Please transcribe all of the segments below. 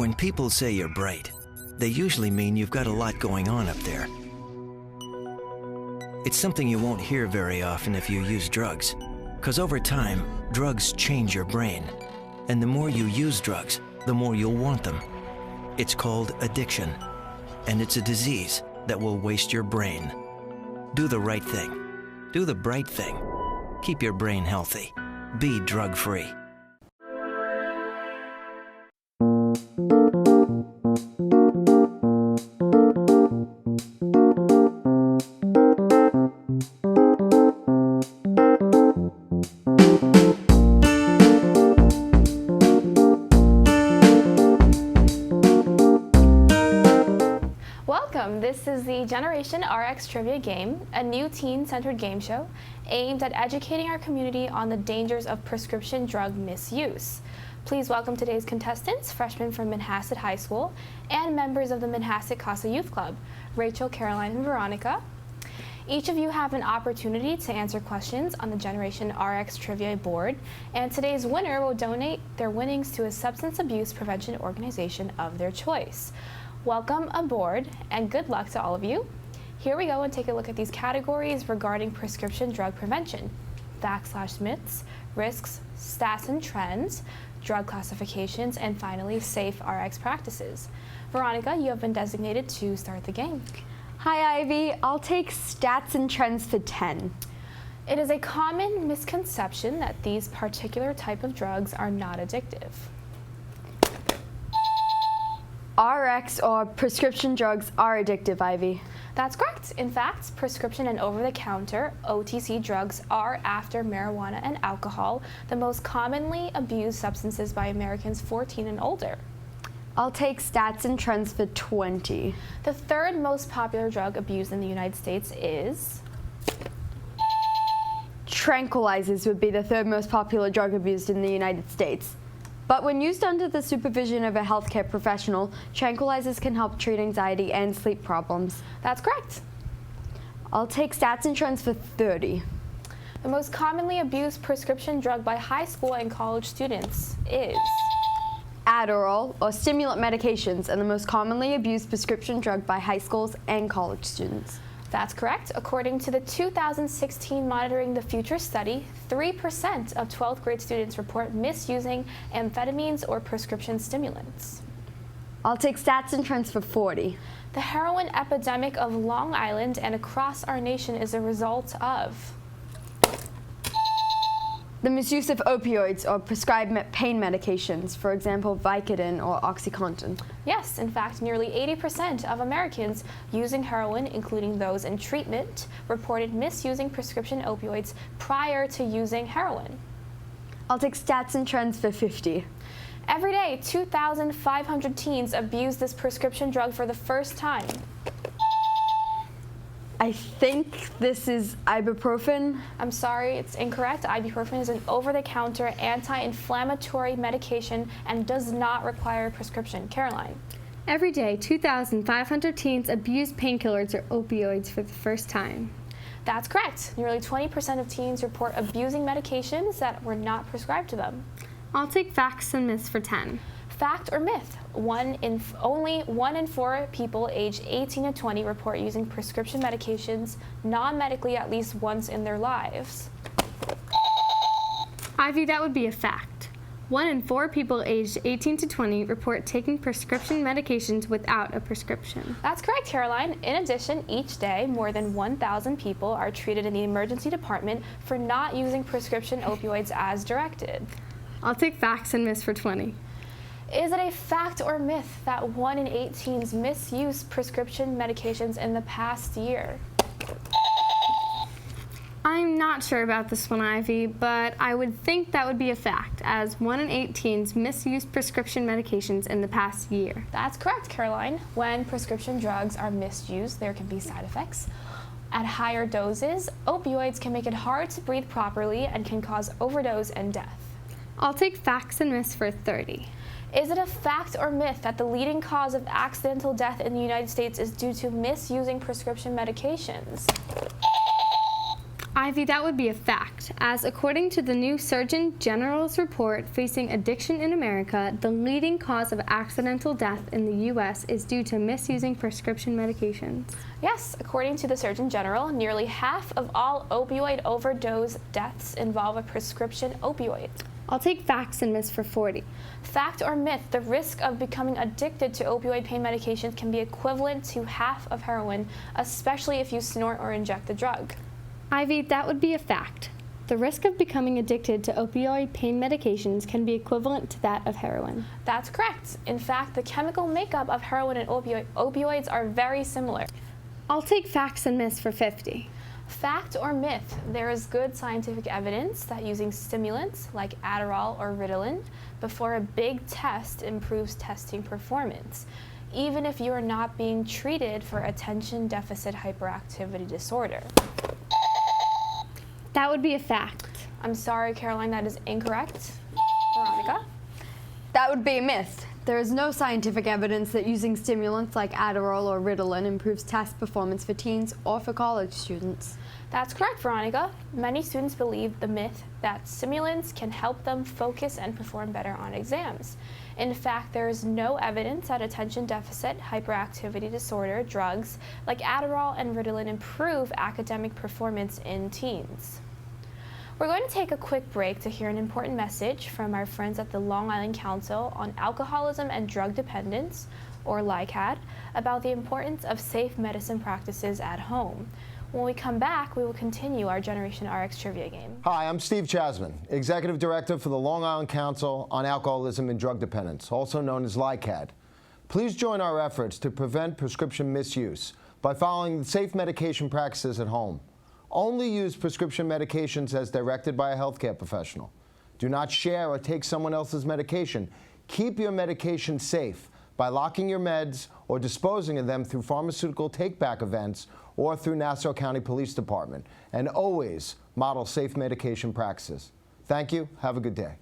When people say you're bright, they usually mean you've got a lot going on up there. It's something you won't hear very often if you use drugs, because over time, drugs change your brain. And the more you use drugs, the more you'll want them. It's called addiction, and it's a disease that will waste your brain. Do the right thing. Do the bright thing. Keep your brain healthy. Be drug-free. This is the Generation RX Trivia Game, a new teen-centered game show aimed at educating our community on the dangers of prescription drug misuse. Please welcome today's contestants, freshmen from Manhasset High School and members of the Manhasset CASA Youth Club, Rachel, Caroline, and Veronica. Each of you have an opportunity to answer questions on the Generation RX Trivia board, and today's winner will donate their winnings to a substance abuse prevention organization of their choice. Welcome aboard and good luck to all of you. Here we go and take a look at these categories regarding prescription drug prevention: facts/myths, risks, stats and trends, drug classifications, and finally safe RX practices. Veronica, you have been designated to start the game. Hi Ivy, I'll take stats and trends for 10. It is a common misconception that these particular type of drugs are not addictive. RX or prescription drugs are addictive, Ivy. That's correct. In fact, prescription and over-the-counter OTC drugs are, after marijuana and alcohol, the most commonly abused substances by Americans 14 and older. I'll take stats and trends for 20. The third most popular drug abused in the United States is... Tranquilizers would be the third most popular drug abused in the United States. But when used under the supervision of a healthcare professional, tranquilizers can help treat anxiety and sleep problems. That's correct. I'll take stats and trends for 30. The most commonly abused prescription drug by high school and college students is... Adderall, or stimulant medications, are the most commonly abused prescription drug by high schools and college students. That's correct. According to the 2016 Monitoring the Future study, 3% of 12th grade students report misusing amphetamines or prescription stimulants. I'll take stats and trends for 40. The heroin epidemic of Long Island and across our nation is a result of... The misuse of opioids or prescribed pain medications, for example, Vicodin or OxyContin. Yes, in fact, nearly 80% of Americans using heroin, including those in treatment, reported misusing prescription opioids prior to using heroin. I'll take stats and trends for 50. Every day, 2,500 teens abuse this prescription drug for the first time. I think this is ibuprofen. I'm sorry, it's incorrect. Ibuprofen is an over-the-counter anti-inflammatory medication and does not require a prescription. Caroline. Every day, 2,500 teens abuse painkillers or opioids for the first time. That's correct. Nearly 20% of teens report abusing medications that were not prescribed to them. I'll take facts and myths for 10. Fact or myth? Only 1 in 4 people aged 18 to 20 report using prescription medications non-medically at least once in their lives. Ivy, that would be a fact. 1 in 4 people aged 18 to 20 report taking prescription medications without a prescription. That's correct, Caroline. In addition, each day, more than 1,000 people are treated in the emergency department for not using prescription opioids as directed. I'll take facts and myths for 20. Is it a fact or myth that 1 in 8 teens misuse prescription medications in the past year? I'm not sure about this one, Ivy, but I would think that would be a fact, as 1 in 8 teens misuse prescription medications in the past year. That's correct, Caroline. When prescription drugs are misused, there can be side effects. At higher doses, opioids can make it hard to breathe properly and can cause overdose and death. I'll take facts and myths for 30. Is it a fact or myth that the leading cause of accidental death in the United States is due to misusing prescription medications? Ivy, that would be a fact, as according to the new Surgeon General's report facing addiction in America, the leading cause of accidental death in the U.S. is due to misusing prescription medications. Yes, according to the Surgeon General, nearly half of all opioid overdose deaths involve a prescription opioid. I'll take facts and miss for 40. Fact or myth, the risk of becoming addicted to opioid pain medications can be equivalent to half of heroin, especially if you snort or inject the drug. Ivy, that would be a fact. The risk of becoming addicted to opioid pain medications can be equivalent to that of heroin. That's correct. In fact, the chemical makeup of heroin and opioids are very similar. I'll take facts and miss for 50. Fact or myth, there is good scientific evidence that using stimulants like Adderall or Ritalin before a big test improves testing performance, even if you are not being treated for attention deficit hyperactivity disorder. That would be a fact. I'm sorry, Caroline, that is incorrect. Veronica? That would be a myth. There is no scientific evidence that using stimulants like Adderall or Ritalin improves test performance for teens or for college students. That's correct, Veronica. Many students believe the myth that stimulants can help them focus and perform better on exams. In fact, there is no evidence that attention deficit hyperactivity disorder drugs like Adderall and Ritalin improve academic performance in teens. We're going to take a quick break to hear an important message from our friends at the Long Island Council on Alcoholism and Drug Dependence, or LICAD, about the importance of safe medicine practices at home. When we come back, we will continue our Generation RX trivia game. Hi, I'm Steve Chasman, Executive Director for the Long Island Council on Alcoholism and Drug Dependence, also known as LICAD. Please join our efforts to prevent prescription misuse by following the safe medication practices at home. Only use prescription medications as directed by a healthcare professional. Do not share or take someone else's medication. Keep your medication safe by locking your meds or disposing of them through pharmaceutical take-back events or through Nassau County Police Department. And always model safe medication practices. Thank you. Have a good day.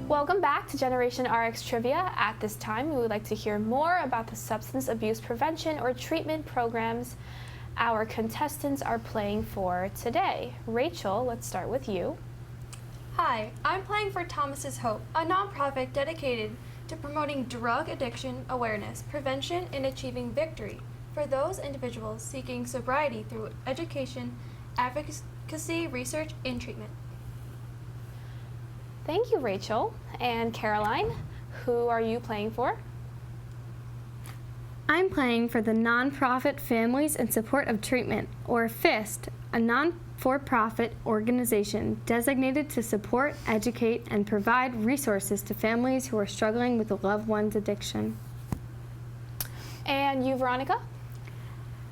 Welcome back to Generation RX Trivia. At this time, we would like to hear more about the substance abuse prevention or treatment programs our contestants are playing for today. Rachel, let's start with you. Hi, I'm playing for Thomas's Hope, a nonprofit dedicated to promoting drug addiction awareness, prevention, and achieving victory for those individuals seeking sobriety through education, advocacy, research, and treatment. Thank you, Rachel. And Caroline, who are you playing for? I'm playing for the Nonprofit Families in Support of Treatment, or FIST, a non-for-profit organization designated to support, educate, and provide resources to families who are struggling with a loved one's addiction. And you, Veronica?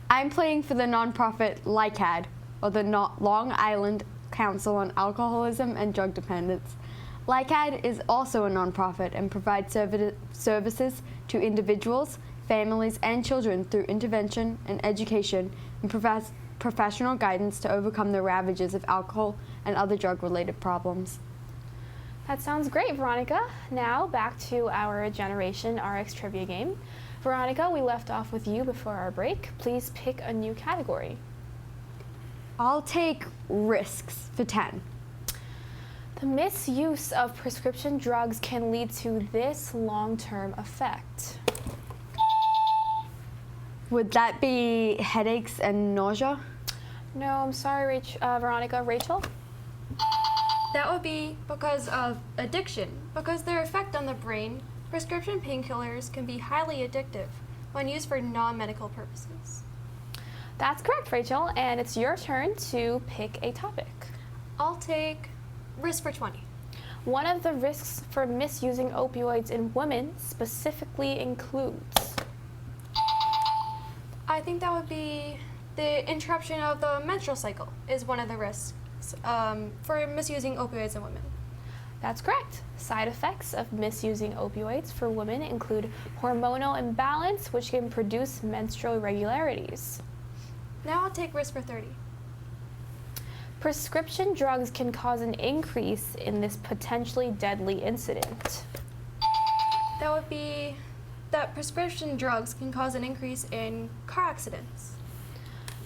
I'm playing for the nonprofit LICAD, or the Long Island Council on Alcoholism and Drug Dependence. LICAD is also a nonprofit and provides services to individuals, families, and children through intervention and education and provides professional guidance to overcome the ravages of alcohol and other drug-related problems. That sounds great, Veronica. Now back to our Generation RX trivia game. Veronica, we left off with you before our break. Please pick a new category. I'll take risks for 10. The misuse of prescription drugs can lead to this long-term effect. Would that be headaches and nausea? No, I'm sorry, Veronica. Rachel? That would be because of addiction. Because their effect on the brain, prescription painkillers can be highly addictive when used for non-medical purposes. That's correct, Rachel, and it's your turn to pick a topic. I'll take risk for 20. One of the risks for misusing opioids in women specifically includes? I think that would be the interruption of the menstrual cycle is one of the risks effects for misusing opioids in women. That's correct. Side effects of misusing opioids for women include hormonal imbalance, which can produce menstrual irregularities. Now I'll take risk for 30. Prescription drugs can cause an increase in this potentially deadly incident. That would be that prescription drugs can cause an increase in car accidents.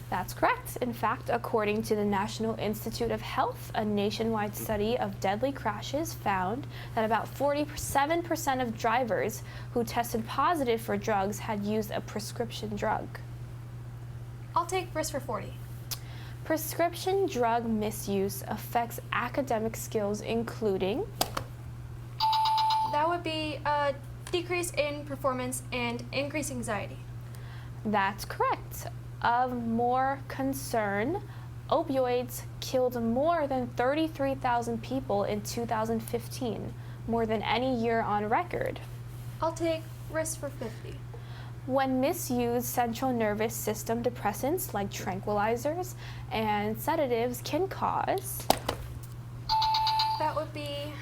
That's correct. In fact, according to the National Institute of Health, a nationwide study of deadly crashes found that about 47% of drivers who tested positive for drugs had used a prescription drug. I'll take risk for 40. Prescription drug misuse affects academic skills, including. That would be a decrease in performance and increased anxiety. That's correct. Of more concern, opioids killed more than 33,000 people in 2015, more than any year on record. I'll take risk for 50. When misused, central nervous system depressants like tranquilizers and sedatives can cause. That would be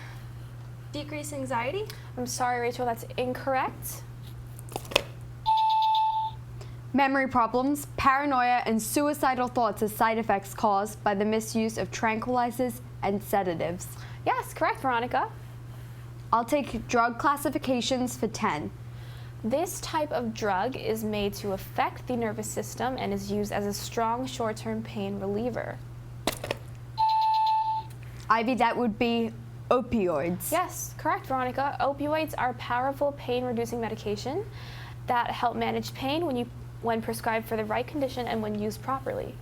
decreased anxiety. I'm sorry, Rachel, that's incorrect. Memory problems, paranoia, and suicidal thoughts as side effects caused by the misuse of tranquilizers and sedatives. Yes, correct, Veronica. I'll take drug classifications for 10. This type of drug is made to affect the nervous system and is used as a strong short-term pain reliever. Ivy, that would be opioids. Yes, correct, Veronica. Opioids are powerful pain-reducing medication that help manage pain when prescribed for the right condition and when used properly.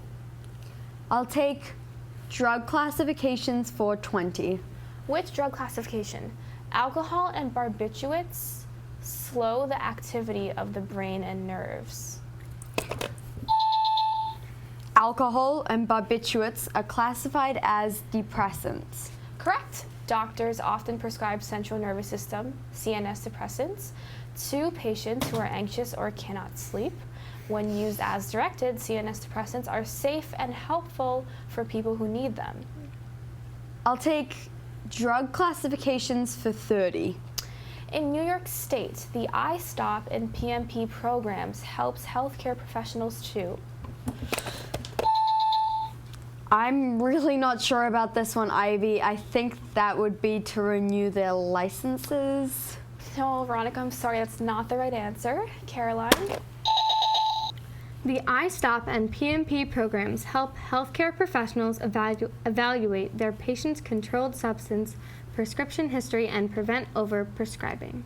I'll take drug classifications for 20. Which drug classification? Alcohol and barbiturates slow the activity of the brain and nerves. Alcohol and barbiturates are classified as depressants. Correct. Doctors often prescribe central nervous system, CNS depressants, to patients who are anxious or cannot sleep. When used as directed, CNS depressants are safe and helpful for people who need them. I'll take drug classifications for 30. In New York State, the I-STOP and PMP programs helps healthcare professionals to. I'm really not sure about this one, Ivy. I think that would be to renew their licenses. No, Veronica, I'm sorry, that's not the right answer. Caroline? The I-STOP and PMP programs help healthcare professionals evaluate their patients' controlled substance prescription history and prevent overprescribing.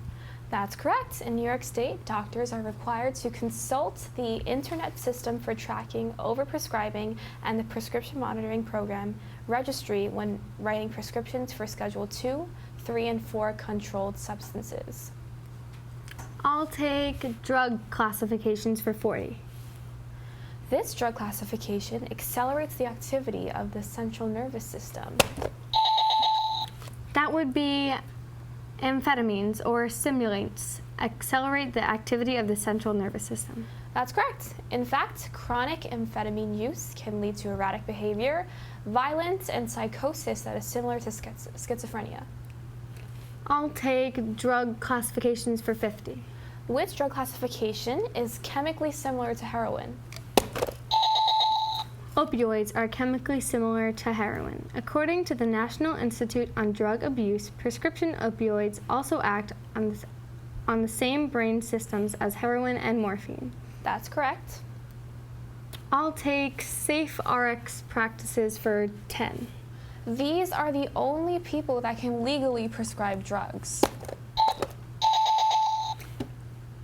That's correct. In New York State, doctors are required to consult the Internet System for Tracking Overprescribing and the Prescription Monitoring Program registry when writing prescriptions for Schedule 2, 3, and 4 controlled substances. I'll take drug classifications for 40. This drug classification accelerates the activity of the central nervous system. That would be amphetamines or stimulants accelerate the activity of the central nervous system. That's correct. In fact, chronic amphetamine use can lead to erratic behavior, violence, and psychosis that is similar to schizophrenia. I'll take drug classifications for 50. Which drug classification is chemically similar to heroin? Opioids are chemically similar to heroin. According to the National Institute on Drug Abuse, prescription opioids also act on the same brain systems as heroin and morphine. That's correct. I'll take safe RX practices for 10. These are the only people that can legally prescribe drugs.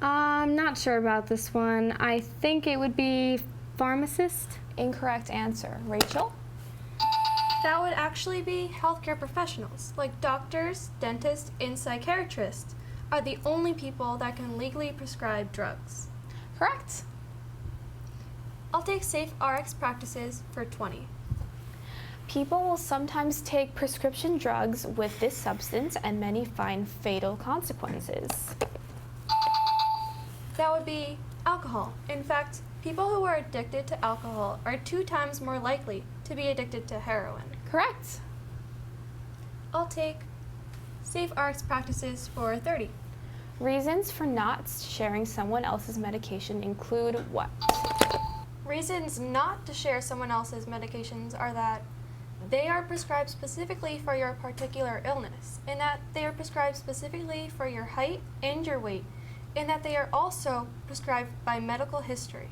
I'm not sure about this one. I think it would be pharmacist. Incorrect answer. Rachel? That would actually be healthcare professionals, like doctors, dentists, and psychiatrists are the only people that can legally prescribe drugs. Correct. I'll take safe RX practices for 20. People will sometimes take prescription drugs with this substance and many find fatal consequences. That would be alcohol. In fact, people who are addicted to alcohol are 2 times more likely to be addicted to heroin. Correct. I'll take safe RX practices for 30. Reasons for not sharing someone else's medication include what? Reasons not to share someone else's medications are that they are prescribed specifically for your particular illness, in that they are prescribed specifically for your height and your weight, in that they are also prescribed by medical history.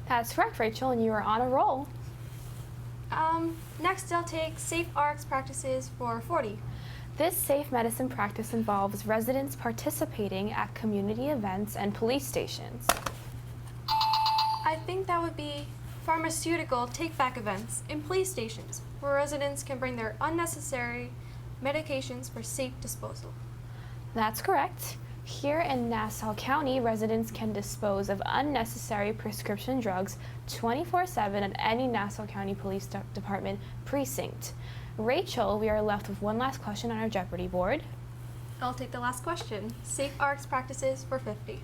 That's correct, Rachel, and you are on a roll. Next, I'll take safe RX practices for 40. This safe medicine practice involves residents participating at community events and police stations. I think that would be pharmaceutical take-back events in police stations, where residents can bring their unnecessary medications for safe disposal. That's correct. Here in Nassau County, residents can dispose of unnecessary prescription drugs 24/7 at any Nassau County Police Department precinct. Rachel, we are left with one last question on our Jeopardy board. I'll take the last question. Safe RX practices for 50.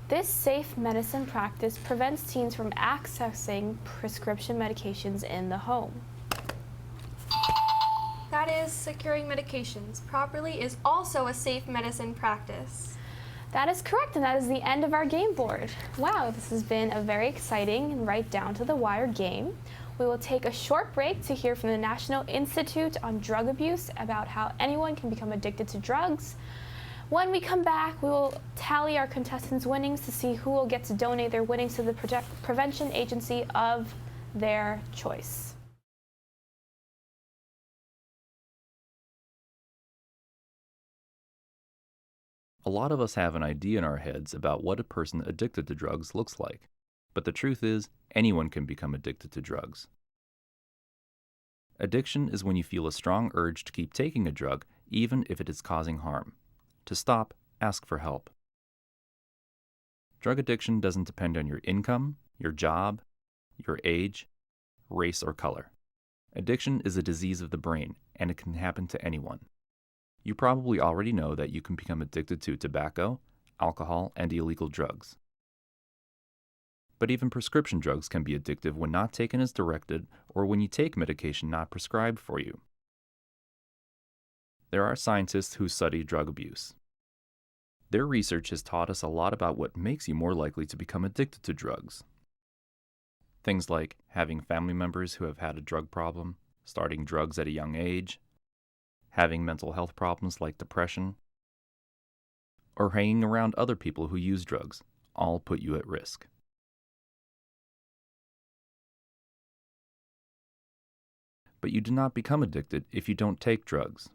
This safe medicine practice prevents teens from accessing prescription medications in the home. That is, securing medications properly is also a safe medicine practice. That is correct, and that is the end of our game board. Wow, this has been a very exciting and right down to the wire game. We will take a short break to hear from the National Institute on Drug Abuse about how anyone can become addicted to drugs. When we come back, we will tally our contestants' winnings to see who will get to donate their winnings to the prevention agency of their choice. A lot of us have an idea in our heads about what a person addicted to drugs looks like, but the truth is, anyone can become addicted to drugs. Addiction is when you feel a strong urge to keep taking a drug, even if it is causing harm. To stop, ask for help. Drug addiction doesn't depend on your income, your job, your age, race, or color. Addiction is a disease of the brain, and it can happen to anyone. You probably already know that you can become addicted to tobacco, alcohol, and illegal drugs. But even prescription drugs can be addictive when not taken as directed or when you take medication not prescribed for you. There are scientists who study drug abuse. Their research has taught us a lot about what makes you more likely to become addicted to drugs. Things like having family members who have had a drug problem, starting drugs at a young age, having mental health problems like depression, or hanging around other people who use drugs, all put you at risk. But you do not become addicted if you don't take drugs.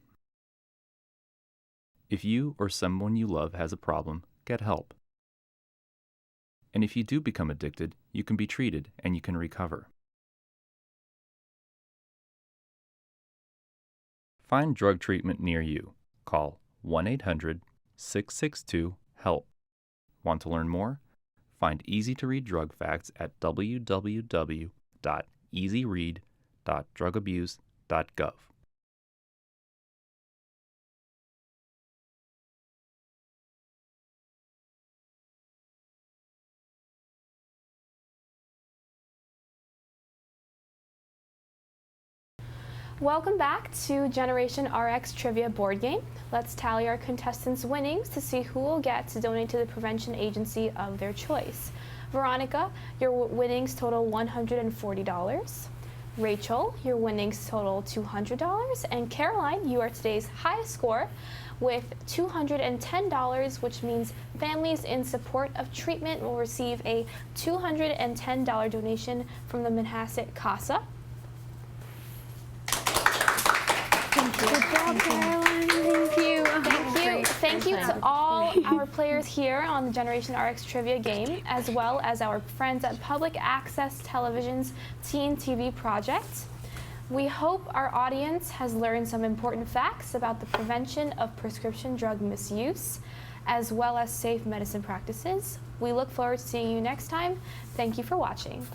If you or someone you love has a problem, get help. And if you do become addicted, you can be treated and you can recover. Find drug treatment near you. Call 1-800-662-HELP. Want to learn more? Find easy-to-read drug facts at www.easyread.drugabuse.gov. Welcome back to Generation RX Trivia Board Game. Let's tally our contestants' winnings to see who will get to donate to the prevention agency of their choice. Veronica, your winnings total $140. Rachel, your winnings total $200. And Caroline, you are today's highest score with $210, which means families in support of treatment will receive a $210 donation from the Manhasset CASA. Good job, Caroline. Thank you. Thank you to all our players here on the Generation RX Trivia game, as well as our friends at Public Access Television's Teen TV Project. We hope our audience has learned some important facts about the prevention of prescription drug misuse, as well as safe medicine practices. We look forward to seeing you next time. Thank you for watching.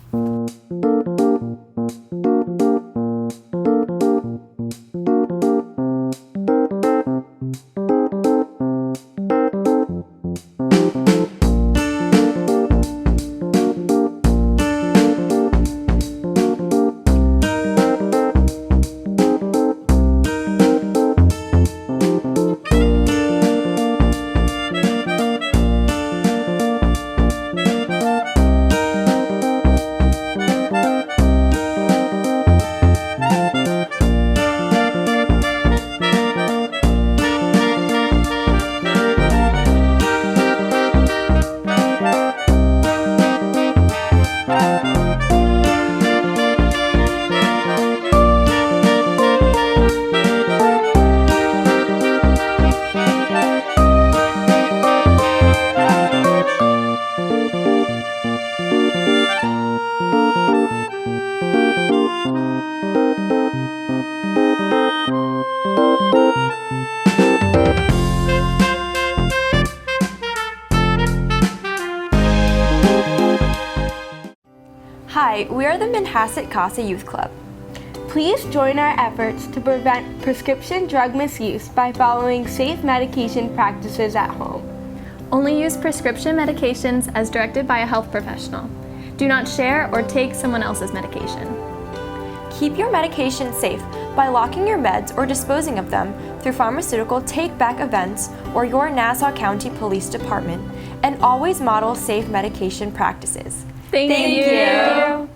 Hi, we are the Manhasset CASA Youth Club. Please join our efforts to prevent prescription drug misuse by following safe medication practices at home. Only use prescription medications as directed by a health professional. Do not share or take someone else's medication. Keep your medication safe by locking your meds or disposing of them through pharmaceutical take-back events or your Nassau County Police Department, and always model safe medication practices. Thank you.